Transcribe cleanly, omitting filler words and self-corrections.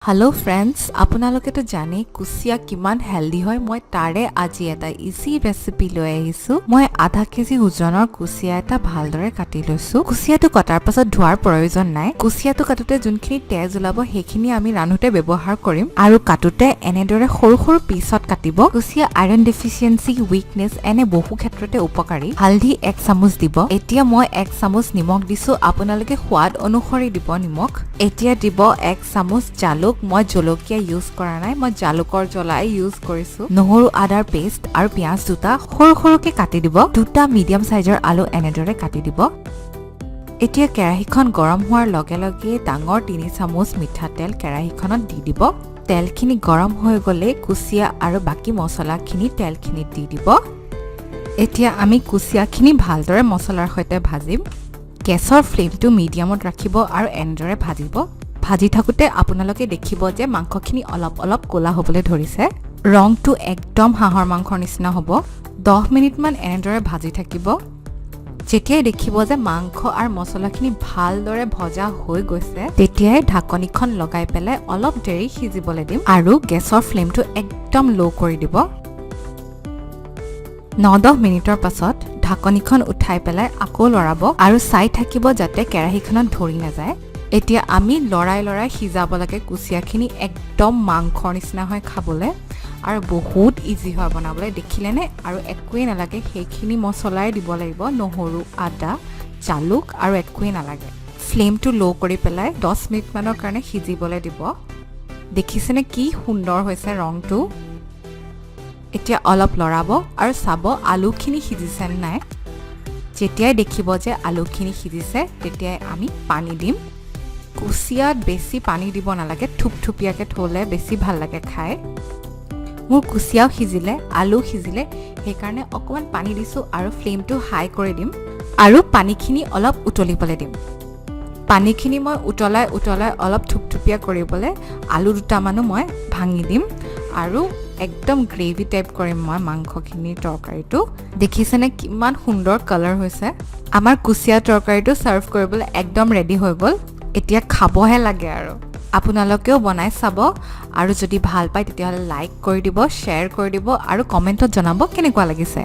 Hello friends, আপোনালোকে তো জানে কুচিয়া কিমান হেলদি হয় মই তাৰে আজি এটা ইজি ৰেচিপি লৈ আহিছো মই আধা কেজি ওজনৰ কুচিয়া এটা ভালদৰে কাটি লৈছো কুচিয়াটো কটাৰ পাছত ধোৱাৰ প্ৰয়োজন নাই কুচিয়াটো কাটোতে যোনখিনি তেজ ওলাব সেইখিনি আমি ৰান্ধোতে ব্যৱহাৰ কৰিম আৰু কাটোতে এনেদৰে সৰু সৰু পিছত কাটিব কুচিয়া আইৰন ডেফিচিয়েন্সি উইকনেস এনে বহু ক্ষেত্ৰতে উপকাৰী হালধি 1 চামুচ দিব এতিয়া মই 1 চামুচ নিমখ দিছো আপোনালোকে সোৱাদ অনুসৰি দিব নিমখ এতিয়া দিব 1 চামুচ জালুক মই jalukia ইউজ কৰা নাই মই জালুকৰ জ্বলাই ইউজ কৰিছো নহৰু আদাৰ পেষ্ট আৰু পিয়াজ দুটা সৰু সৰুকে কাটি দিব দুটা মিডিয়াম সাইজৰ আলু এনেদৰে কাটি দিব এতিয়া কেৰাহীখন গৰম হোৱাৰ লগে লগে ডাঙৰ 3 চামুচ মিঠা তেল কেৰাহীখনত দি দিব তেলখিনি গৰম হৈ গলে কুচিয়া আৰু বাকি মছলাখিনি তেলখিনিত দি দিব এতিয়া আমি কুচিয়াখিনি ভালদৰে মছলাৰ সৈতে ভাজিম গেছৰ ফ্লেমটো মিডিয়ামত ৰাখিব আৰু এনেদৰে ভাজিব ভাজি থাকোতে আপোনালোকে দেখিব যে মাংসখিনি অলপ অলপ কোলা হ'বলৈ ধৰিছে ৰংটো একদম হাঁহৰ মাংসৰ নিচিনা হ'ব 10 মিনিট মান এনেদৰে ভাজি থাকিব যেতিয়া দেখিব যে মাংস আৰু মছলাখিনি ভালদৰে ভজা হৈ গৈছে তেতিয়াই ঢাকনিখন লগাই পেলাই অলপ দেৰি সিজিবলৈ দিম আৰু গেছৰ ফ্লেমটো একদম লো কৰি দিব 9-10 মিনিটৰ পাছত ঢাকনিখন উঠাই পেলাই আকৌ লৰাব আৰু চাই থাকিব যাতে কেৰাহীখনত ধৰি নাযায় এতিয়া আমি লৰাই সিজাব লাগে কুচিয়াখিনি একদম মাংসৰ নিচিনা হয় খাবলৈ আৰু বহুত ইজি হয় বনাবলৈ দেখিলেনে আৰু একোৱে নালাগে সেইখিনি মছলাই দিব লাগিব নহৰু আদা জালুক আৰু একোৱে নালাগে ফ্লেমটো লো কৰি পেলাই 10 মিনিট মানৰ কাৰণে সিজিবলৈ দিব দেখিছেনে কি সুন্দৰ হৈছে ৰংটো এতিয়া অলপ লৰাব আৰু চাব আলুখিনি সিজিছে নাই যেতিয়াই দেখিব যে আলুখিনি সিজিছে তেতিয়াই আমি পানী দিম কুচিয়াত বেছি পানী দিব নালাগে থুপথুপিয়াকে থলে বেছি ভাল লাগে খাই মোৰ কুচিয়াও সিজিলে আলু সিজিলে সেইকাৰণে অকমান পানী দিছো আৰু ফ্লেমটো হাই কৰি দিম আৰু পানীখিনি অলপ উতলিবলৈ দিম পানীখিনি মই উতলাই অলপ থুপথুপিয়া কৰিবলৈ আলু দুটামানো মই ভাঙি দিম আৰু একদম গ্ৰেভি টাইপ কৰিম মই মাংসখিনিৰ তৰকাৰীটো দেখিছেনে কিমান সুন্দৰ কালাৰ হৈছে আমাৰ কুচিয়া তৰকাৰীটো সাৰ্ভ কৰিবলৈ একদম ৰেডি হৈ গ'ল এতিয়া খাবহে লাগে আৰু আপোনালোকেও বনাই চাব আৰু যদি ভাল পায় তেতিয়াহলে লাইক কৰি দিব শ্বেয়াৰ কৰি দিব আৰু কমেন্টত জনাব কেনেকুৱা লাগিছে